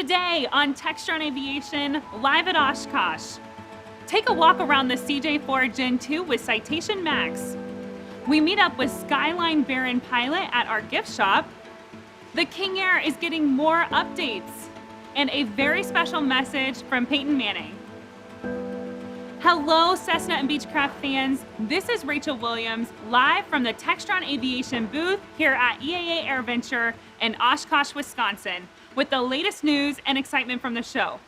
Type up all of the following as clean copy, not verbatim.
Today on Textron Aviation, live at Oshkosh. Take a walk around the CJ4 Gen 2 with Citation Max. We meet up with Skyline Baron pilot at our gift shop. The King Air is getting more updates. And a very special message from Peyton Manning. Hello, Cessna and Beechcraft fans. This is Rachel Williams, live from the Textron Aviation booth here at EAA AirVenture in Oshkosh, Wisconsin, with the latest news and excitement from the show.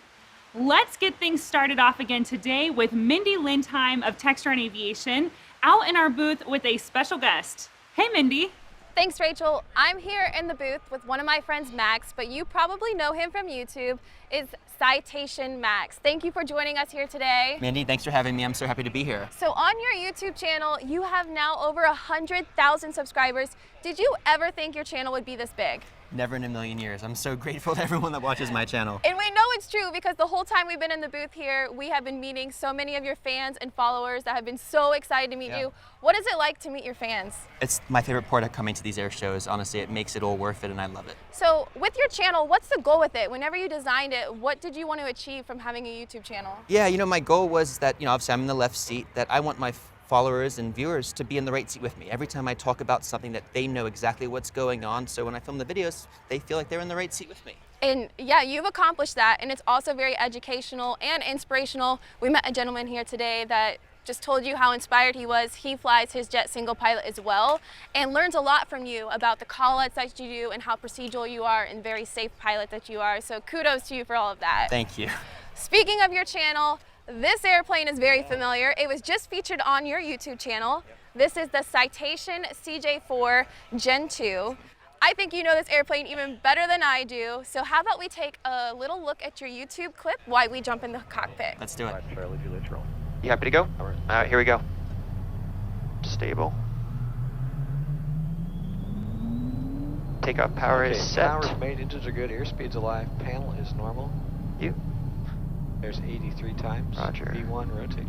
Let's get things started off again today with Mindy Lindheim of Textron Aviation out in our booth with a special guest. Hey, Mindy. Thanks, Rachel. I'm here in the booth with one of my friends, Max, but you probably know him from YouTube. It's Citation Max. Thank you for joining us here today. Mindy, thanks for having me. I'm so happy to be here. So on your YouTube channel, you have now over 100,000 subscribers. Did you ever think your channel would be this big? Never in a million years. I'm so grateful to everyone that watches my channel. And we know it's true because the whole time we've been in the booth here, we have been meeting so many of your fans and followers that have been so excited to meet you. What is it like to meet your fans? It's my favorite part of coming to these air shows. Honestly, it makes it all worth it and I love it. So with your channel, what's the goal with it? Whenever you designed it, what did you want to achieve from having a YouTube channel? Yeah, my goal was that, obviously I'm in the left seat, that I want my followers and viewers to be in the right seat with me. Every time I talk about something that they know exactly what's going on, so when I film the videos, they feel like they're in the right seat with me. And yeah, you've accomplished that, and it's also very educational and inspirational. We met a gentleman here today that just told you how inspired he was. He flies his jet single pilot as well and learns a lot from you about the call-outs that you do and how procedural you are and very safe pilot that you are. So kudos to you for all of that. Thank you. Speaking of your channel, this airplane is very familiar. It was just featured on your YouTube channel. This is the Citation CJ4 Gen 2. I think you know this airplane even better than I do. So how about we take a little look at your YouTube clip while we jump in the cockpit. Let's do it. You happy to go? All right, here we go. Stable. Takeoff power is set. Power's made, engines are good, airspeed's alive, panel is normal. You. There's 83 times. Roger. V1 rotate.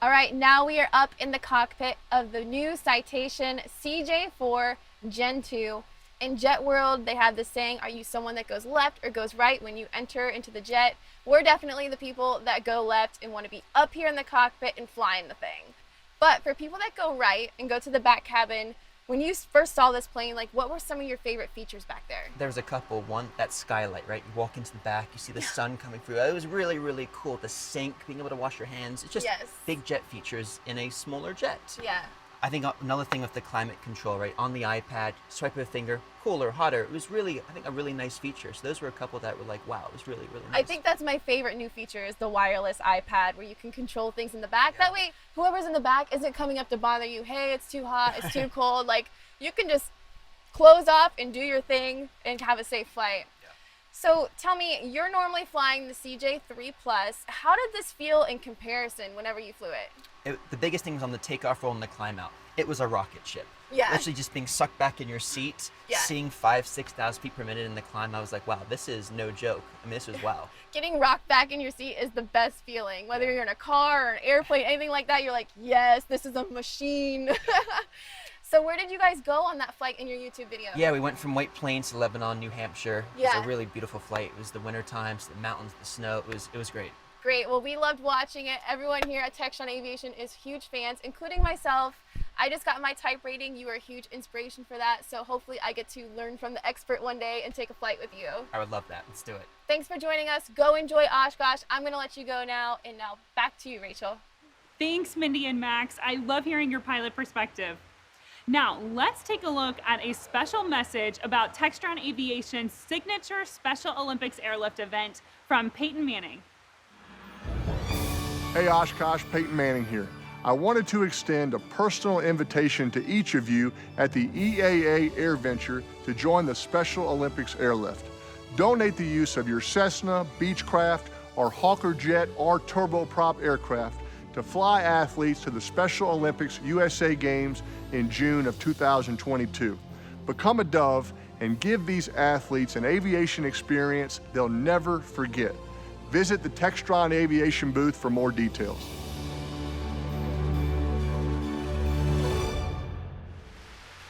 All right, now we are up in the cockpit of the new Citation CJ4 Gen 2. In jet world, they have this saying, are you someone that goes left or goes right when you enter into the jet? We're definitely the people that go left and want to be up here in the cockpit and flying the thing. But for people that go right and go to the back cabin, when you first saw this plane, what were some of your favorite features back there? There's a couple. One, that skylight, right? You walk into the back, you see the sun coming through. It was really, really cool. The sink, being able to wash your hands. It's just big jet features in a smaller jet. Yeah. I think another thing with the climate control, right? On the iPad, swipe of a finger, cooler, hotter. It was really, I think, a really nice feature. So those were a couple that were like, wow, it was really, really nice. I think that's my favorite new feature is the wireless iPad where you can control things in the back. Yeah. That way, whoever's in the back isn't coming up to bother you. Hey, it's too hot, it's too cold. You can just close off and do your thing and have a safe flight. Yeah. So tell me, you're normally flying the CJ3 Plus. How did this feel in comparison whenever you flew it? The biggest thing was on the takeoff roll and the climb out. It was a rocket ship. Yeah. Actually just being sucked back in your seat, seeing 5,000-6,000 feet per minute in the climb, I was like, wow, this is no joke. I mean, this was wow. Getting rocked back in your seat is the best feeling. Whether you're in a car or an airplane, anything like that, you're like, yes, this is a machine. So where did you guys go on that flight in your YouTube video? Yeah, we went from White Plains to Lebanon, New Hampshire. Yeah. It was a really beautiful flight. It was the winter times, the mountains, the snow. It was great. Great. Well, we loved watching it. Everyone here at Textron Aviation is huge fans, including myself. I just got my type rating. You were a huge inspiration for that. So hopefully I get to learn from the expert one day and take a flight with you. I would love that. Let's do it. Thanks for joining us. Go enjoy Oshkosh. I'm going to let you go now. And now back to you, Rachel. Thanks, Mindy and Max. I love hearing your pilot perspective. Now, let's take a look at a special message about Textron Aviation's signature Special Olympics Airlift event from Peyton Manning. Hey Oshkosh, Peyton Manning here. I wanted to extend a personal invitation to each of you at the EAA AirVenture to join the Special Olympics Airlift. Donate the use of your Cessna, Beechcraft, or Hawker Jet or turboprop aircraft to fly athletes to the Special Olympics USA Games in June of 2022. Become a Dove and give these athletes an aviation experience they'll never forget. Visit the Textron Aviation booth for more details.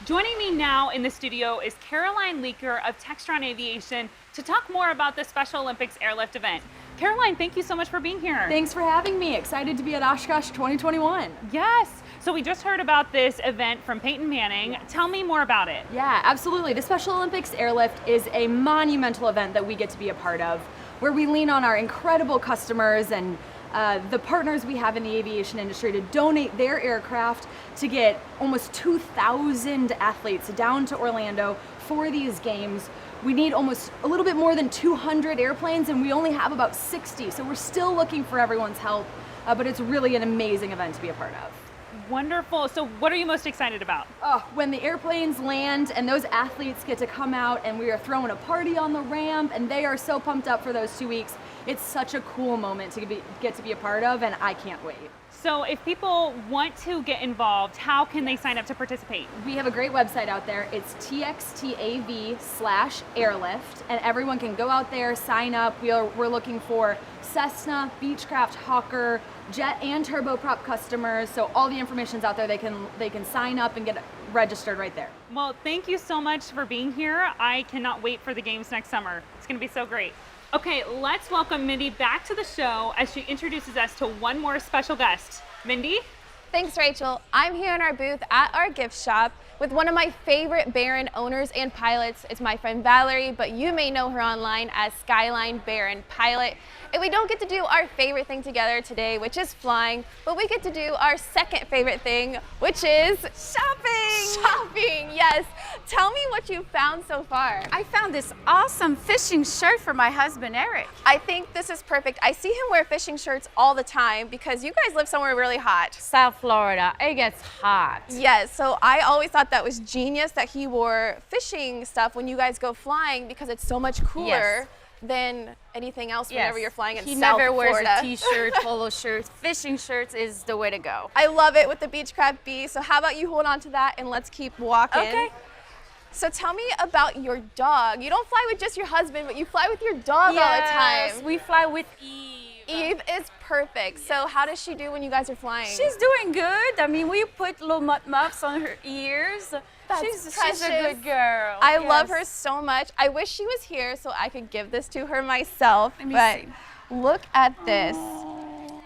Joining me now in the studio is Caroline Leaker of Textron Aviation to talk more about the Special Olympics Airlift event. Caroline, thank you so much for being here. Thanks for having me. Excited to be at Oshkosh 2021. Yes. So we just heard about this event from Peyton Manning. Tell me more about it. Yeah, absolutely. The Special Olympics Airlift is a monumental event that we get to be a part of, where we lean on our incredible customers and the partners we have in the aviation industry to donate their aircraft to get almost 2,000 athletes down to Orlando for these games. We need almost a little bit more than 200 airplanes, and we only have about 60, so we're still looking for everyone's help, but it's really an amazing event to be a part of. Wonderful. So what are you most excited about? Oh, when the airplanes land and those athletes get to come out and we are throwing a party on the ramp and they are so pumped up for those 2 weeks. It's such a cool moment to get to be a part of, and I can't wait. So if people want to get involved, how can they sign up to participate? We have a great website out there. It's txtav/airlift, and everyone can go out there, sign up. We're looking for Cessna, Beechcraft, Hawker, jet and turboprop customers. So all the information's out there. They can sign up and get registered right there. Well, thank you so much for being here. I cannot wait for the games next summer. It's going to be so great. Okay, let's welcome Mindy back to the show as she introduces us to one more special guest. Mindy? Thanks, Rachel. I'm here in our booth at our gift shop with one of my favorite Baron owners and pilots. It's my friend Valerie, but you may know her online as Skyline Baron pilot. And we don't get to do our favorite thing together today, which is flying, but we get to do our second favorite thing, which is shopping. Shopping, yes. Tell me what you found so far. I found this awesome fishing shirt for my husband, Eric. I think this is perfect. I see him wear fishing shirts all the time because you guys live somewhere really hot. South Florida, it gets hot. Yes, so I always thought that was genius that he wore fishing stuff when you guys go flying because it's so much cooler than anything else whenever you're flying in South Florida. He never wears a t-shirt, polo shirts. Fishing shirts is the way to go. I love it with the Beechcraft B. So how about you hold on to that and let's keep walking. Okay. So tell me about your dog. You don't fly with just your husband, but you fly with your dog all the time. Yes, we fly with Eve. Eve is perfect. So how does she do when you guys are flying? She's doing good. I mean, we put little muffs on her ears. She's a good girl. I love her so much. I wish she was here so I could give this to her myself. Let me but see. Look at this.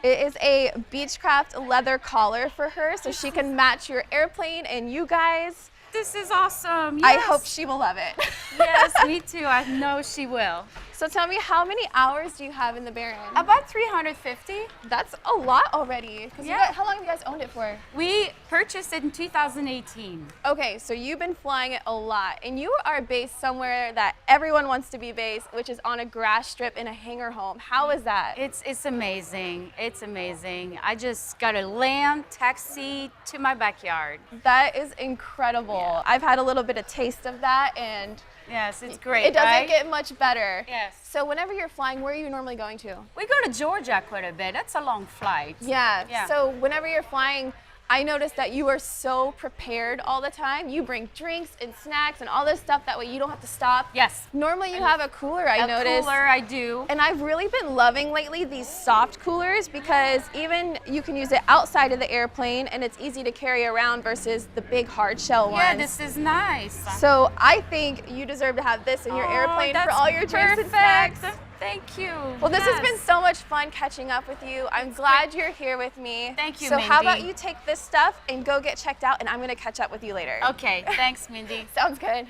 It is a Beechcraft leather collar for her so she can match your airplane and you guys. This is awesome. I Yes. hope she will love it. Yes, me too. I know she will. So tell me, how many hours do you have in the Baron? About 350. That's a lot already. How long have you guys owned it for? We purchased it in 2018. Okay, so you've been flying it a lot, and you are based somewhere that everyone wants to be based, which is on a grass strip in a hangar home. How is that? It's amazing. It's amazing. I just got to land, taxi to my backyard. That is incredible. Yeah. I've had a little bit of taste of that, and Yes, it's great. it doesn't right? get much better. Yes. So whenever you're flying, where are you normally going to? We go to Georgia quite a bit. That's a long flight. Yeah. Yeah. So whenever you're flying, I noticed that you are so prepared all the time. You bring drinks and snacks and all this stuff. That way you don't have to stop. Yes. Normally you have a cooler, I noticed. Cooler, I do. And I've really been loving lately these soft coolers because even you can use it outside of the airplane and it's easy to carry around versus the big hard shell ones. Yeah, this is nice. So I think you deserve to have this in your airplane for that's all your drinks and snacks. perfect. Thank you. Well, this has been Yes. so much fun catching up with you. I'm glad you're here with me. Thank you, So how about Mindy. you take this stuff and go get checked out, and I'm going to catch up with you later. Okay, thanks, Mindy. Sounds good.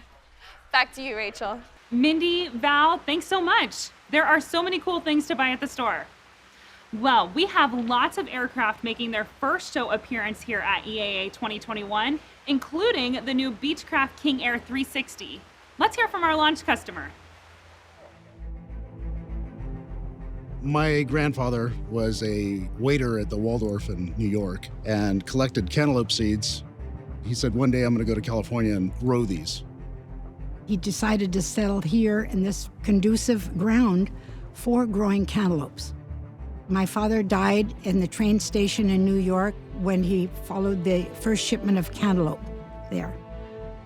Back to you, Rachel. Mindy, Val, thanks so much. There are so many cool things to buy at the store. Well, we have lots of aircraft making their first show appearance here at EAA 2021, including the new Beechcraft King Air 360. Let's hear from our launch customer. My grandfather was a waiter at the Waldorf in New York and collected cantaloupe seeds. He said, one day I'm going to go to California and grow these. He decided to settle here in this conducive ground for growing cantaloupes. My father died in the train station in New York when he followed the first shipment of cantaloupe there.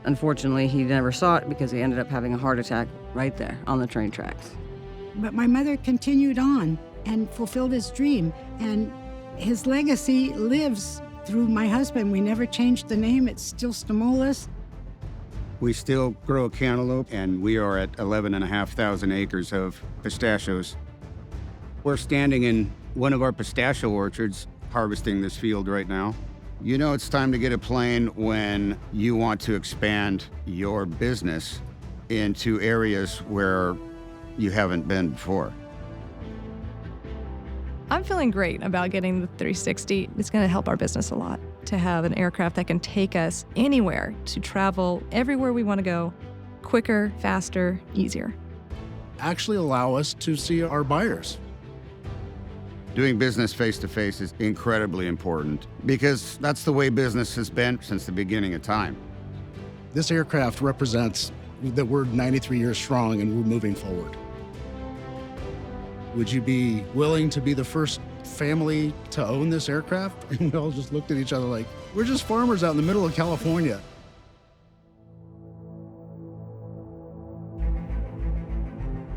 Unfortunately, he never saw it because he ended up having a heart attack right there on the train tracks. But my mother continued on and fulfilled his dream, and his legacy lives through my husband. We never changed the name, it's still Stamoulis. We still grow cantaloupe, and we are at 11,500 acres of pistachios. We're standing in one of our pistachio orchards, harvesting this field right now. You know it's time to get a plane when you want to expand your business into areas where you haven't been before. I'm feeling great about getting the 360. It's going to help our business a lot to have an aircraft that can take us anywhere, to travel everywhere we want to go, quicker, faster, easier. Actually allow us to see our buyers. Doing business face-to-face is incredibly important because that's the way business has been since the beginning of time. This aircraft represents that we're 93 years strong and we're moving forward. Would you be willing to be the first family to own this aircraft? And we all just looked at each other like, we're just farmers out in the middle of California.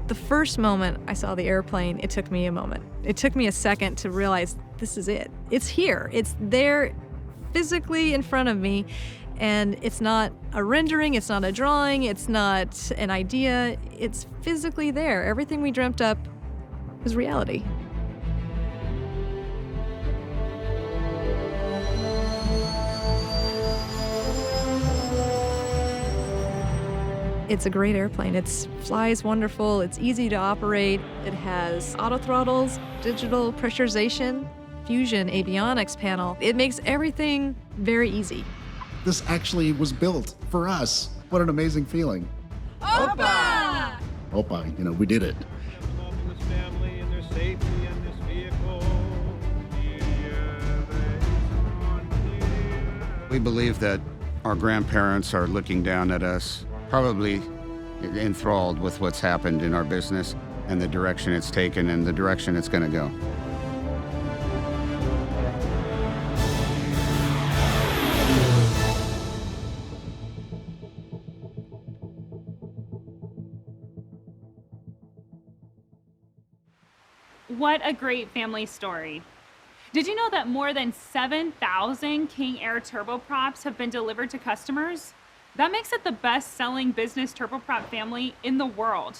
The first moment I saw the airplane, it took me a moment. It took me a second to realize this is it. It's here. It's there physically in front of me. And it's not a rendering, it's not a drawing, it's not an idea. It's physically there. Everything we dreamt up was reality. It's a great airplane. It flies wonderful. It's easy to operate. It has auto throttles, digital pressurization, fusion avionics panel. It makes everything very easy. This actually was built for us. What an amazing feeling. Opa! Opa, you know, we did it. We believe that our grandparents are looking down at us, probably enthralled with what's happened in our business and the direction it's taken and the direction it's going to go. What a great family story. Did you know that more than 7,000 King Air turboprops have been delivered to customers? That makes it the best-selling business turboprop family in the world.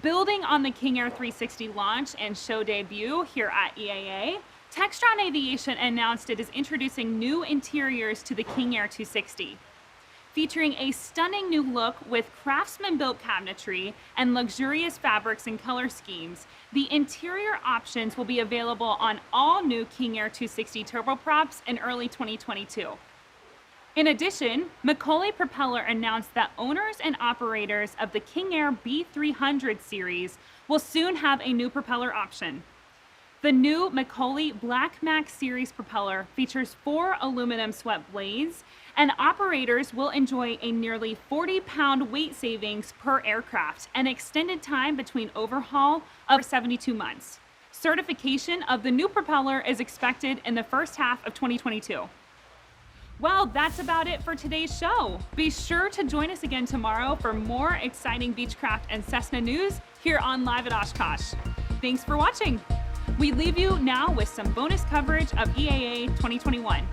Building on the King Air 360 launch and show debut here at EAA, Textron Aviation announced it is introducing new interiors to the King Air 260. Featuring a stunning new look with craftsman-built cabinetry and luxurious fabrics and color schemes, the interior options will be available on all new King Air 260 turboprops in early 2022. In addition, Macaulay Propeller announced that owners and operators of the King Air B300 series will soon have a new propeller option. The new Macaulay Black Max series propeller features 4 aluminum swept blades, and operators will enjoy a nearly 40-pound weight savings per aircraft and extended time between overhaul of 72 months. Certification of the new propeller is expected in the first half of 2022. Well, that's about it for today's show. Be sure to join us again tomorrow for more exciting Beechcraft and Cessna news here on Live at Oshkosh. Thanks for watching. We leave you now with some bonus coverage of EAA 2021.